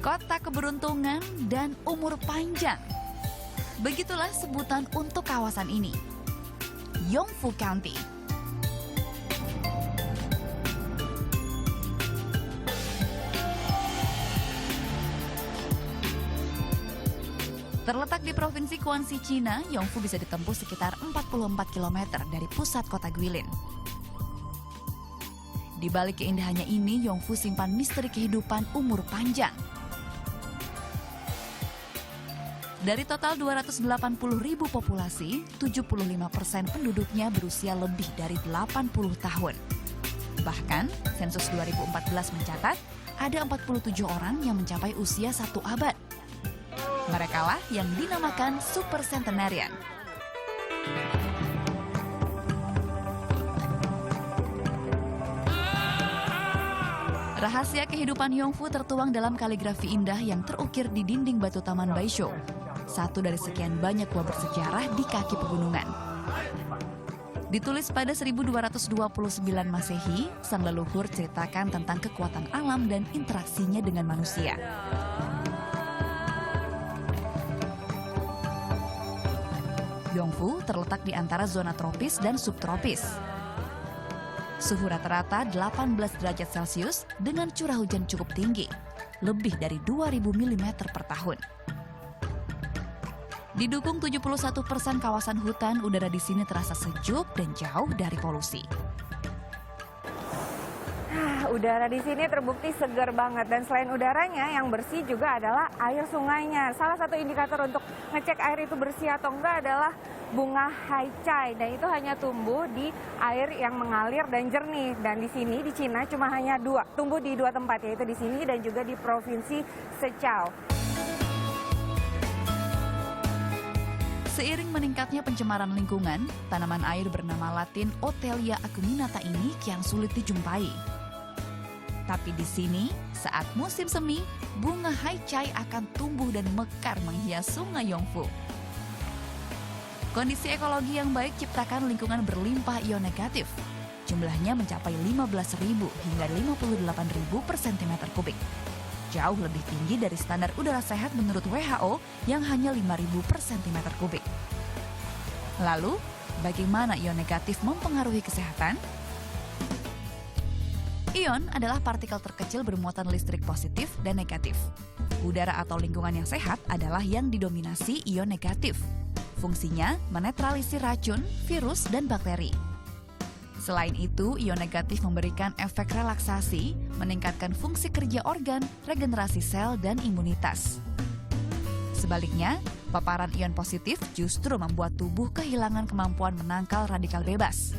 Kota keberuntungan dan umur panjang. Begitulah sebutan untuk kawasan ini, Yongfu County. Terletak di Provinsi Guangxi, Cina, Yongfu bisa ditempuh sekitar 44 km dari pusat kota Guilin. Di balik keindahannya ini, Yongfu simpan misteri kehidupan umur panjang. Dari total 280.000 populasi, 75% penduduknya berusia lebih dari 80 tahun. Bahkan, sensus 2014 mencatat ada 47 orang yang mencapai usia 1 abad. Merekalah yang dinamakan Super Centenarian. Rahasia kehidupan Yongfu tertuang dalam kaligrafi indah yang terukir di dinding batu Taman Baishou, satu dari sekian banyak gua bersejarah di kaki pegunungan. Ditulis pada 1229 Masehi, sang leluhur ceritakan tentang kekuatan alam dan interaksinya dengan manusia. Yongfu terletak di antara zona tropis dan subtropis. Suhu rata-rata 18 derajat Celcius dengan curah hujan cukup tinggi, lebih dari 2.000 mm per tahun. Didukung 71% kawasan hutan, udara di sini terasa sejuk dan jauh dari polusi. Udara di sini terbukti segar banget, dan selain udaranya yang bersih juga adalah air sungainya. Salah satu indikator untuk ngecek air itu bersih atau enggak adalah bunga haicai, dan itu hanya tumbuh di air yang mengalir dan jernih. Dan di sini di Cina cuma hanya tumbuh di 2 tempat, yaitu di sini dan juga di Provinsi Sichuan. Seiring meningkatnya pencemaran lingkungan, tanaman air bernama Latin Otelia acuminata ini kian sulit dijumpai. Tapi di sini, saat musim semi, bunga haicai akan tumbuh dan mekar menghias sungai Yongfu. Kondisi ekologi yang baik ciptakan lingkungan berlimpah ion negatif. Jumlahnya mencapai 15.000 hingga 58.000 per cm kubik. Jauh lebih tinggi dari standar udara sehat menurut WHO yang hanya 5.000 per cm kubik. Lalu, bagaimana ion negatif mempengaruhi kesehatan? Ion adalah partikel terkecil bermuatan listrik positif dan negatif. Udara atau lingkungan yang sehat adalah yang didominasi ion negatif. Fungsinya menetralisir racun, virus, dan bakteri. Selain itu, ion negatif memberikan efek relaksasi, meningkatkan fungsi kerja organ, regenerasi sel, dan imunitas. Sebaliknya, paparan ion positif justru membuat tubuh kehilangan kemampuan menangkal radikal bebas.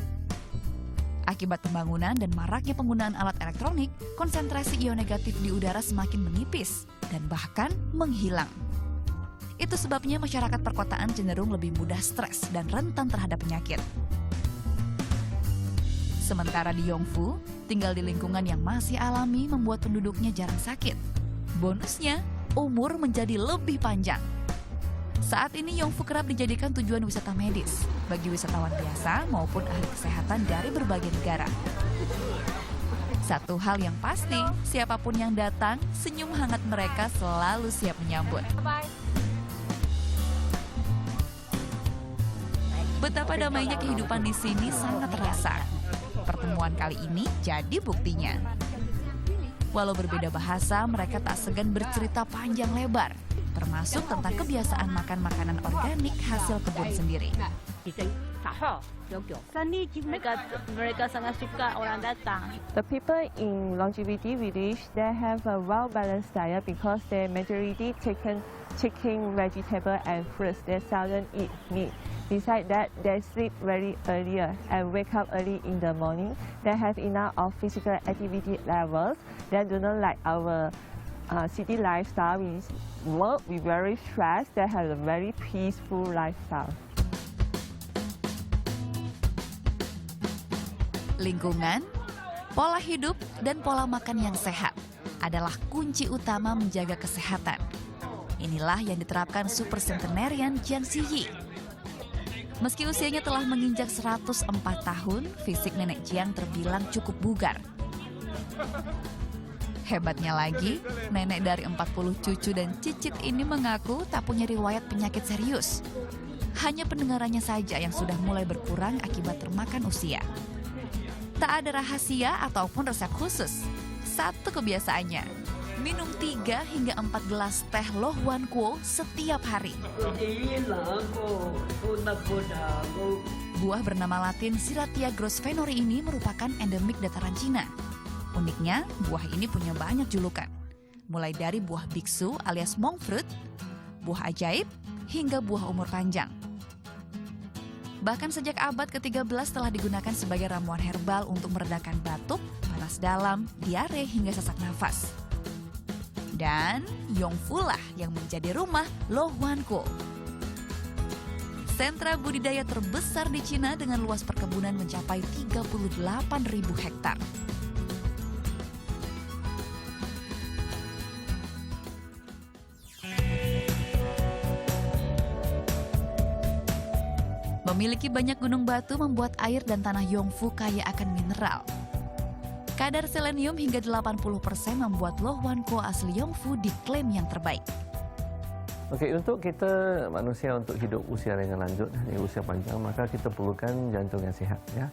Akibat pembangunan dan maraknya penggunaan alat elektronik, konsentrasi ion negatif di udara semakin menipis dan bahkan menghilang. Itu sebabnya masyarakat perkotaan cenderung lebih mudah stres dan rentan terhadap penyakit. Sementara di Yongfu, tinggal di lingkungan yang masih alami membuat penduduknya jarang sakit. Bonusnya, umur menjadi lebih panjang. Saat ini Yongfu kerap dijadikan tujuan wisata medis bagi wisatawan biasa maupun ahli kesehatan dari berbagai negara. Satu hal yang pasti, siapapun yang datang, senyum hangat mereka selalu siap menyambut. Betapa damainya kehidupan di sini sangat terasa. Pertemuan kali ini jadi buktinya. Walau berbeda bahasa, mereka tak segan bercerita panjang lebar, termasuk tentang kebiasaan makan makanan organik hasil kebun sendiri. Mereka sangat suka orang datang. The people in Longevity Village, they have a well-balanced diet because they majority taken chicken, vegetable, and fruits. They seldom eat meat. Besides that, they sleep very earlier and wake up early in the morning. They have enough of physical activity levels. They do not like our city lifestyle. We very stressed. They have a very peaceful lifestyle. Lingkungan, pola hidup, dan pola makan yang sehat adalah kunci utama menjaga kesehatan. Inilah yang diterapkan Super Centenarian Jian Ziyi. Meski usianya telah menginjak 104 tahun, fisik nenek Jiang terbilang cukup bugar. Hebatnya lagi, nenek dari 40 cucu dan cicit ini mengaku tak punya riwayat penyakit serius. Hanya pendengarannya saja yang sudah mulai berkurang akibat termakan usia. Tak ada rahasia ataupun resep khusus. Satu kebiasaannya, minum 3 hingga 4 gelas teh Lo Huan Kuo setiap hari. Buah bernama latin Ciratia grosvenori ini merupakan endemik dataran Cina. Uniknya, buah ini punya banyak julukan. Mulai dari buah biksu alias monk fruit, buah ajaib, hingga buah umur panjang. Bahkan sejak abad ke-13 telah digunakan sebagai ramuan herbal untuk meredakan batuk, panas dalam, diare, hingga sesak nafas. Dan Yongfu lah yang menjadi rumah Lo Huan Kuo. Sentra budidaya terbesar di Cina dengan luas perkebunan mencapai 38.000 hektar. Memiliki banyak gunung batu membuat air dan tanah Yongfu kaya akan mineral. Kadar selenium hingga 80% membuat Lo Huan Kuo asli Yongfu diklaim yang terbaik. Okey, untuk kita manusia untuk hidup usia yang lanjut, usia panjang, maka kita perlukan jantung yang sihat. Ya.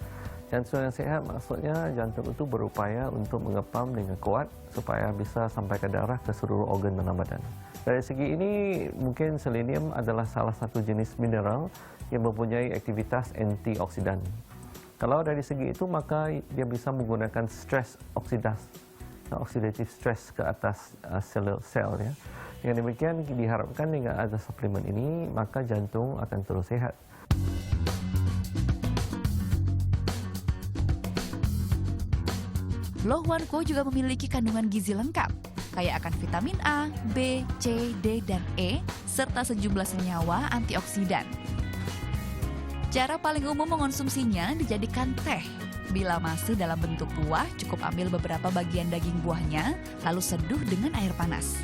Jantung yang sihat maksudnya jantung itu berupaya untuk mengepam dengan kuat supaya bisa sampai ke darah ke seluruh organ dalam badan. Dari segi ini, mungkin selenium adalah salah satu jenis mineral yang mempunyai aktivitas antioksidan. Kalau dari segi itu, maka dia bisa menggunakan stres oksidatif stres ke atas sel. Ya. Dengan demikian, diharapkan dengan ada suplemen ini, maka jantung akan terus sehat. Lo Huan Kuo juga memiliki kandungan gizi lengkap, kaya akan vitamin A, B, C, D, dan E, serta sejumlah senyawa antioksidan. Cara paling umum mengonsumsinya dijadikan teh. Bila masih dalam bentuk buah, cukup ambil beberapa bagian daging buahnya, lalu seduh dengan air panas.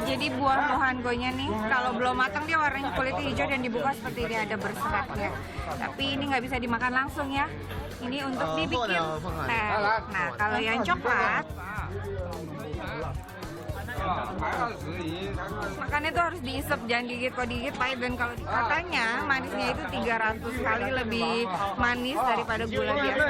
Jadi buah Lo Huan Kuo-nya nih, kalau belum matang dia warnanya kulitnya hijau dan dibuka seperti ini ada berseratnya. Tapi ini nggak bisa dimakan langsung ya. Ini untuk dibikin teh. Nah, kalau yang coklat, makannya itu harus diisep, jangan digigit. Kalau digigit pahit, dan kalau katanya manisnya itu 300 kali lebih manis daripada gula biasa.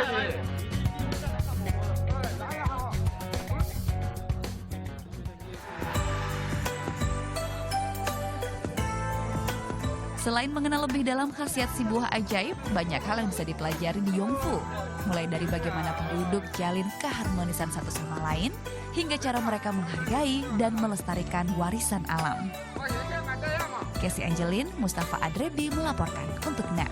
Selain mengenal lebih dalam khasiat si buah ajaib, banyak hal yang bisa dipelajari di Yongfu. Mulai dari bagaimana penduduk jalin keharmonisan satu sama lain, hingga cara mereka menghargai dan melestarikan warisan alam. Casey Angelin, Mustafa Adrebi melaporkan untuk NET.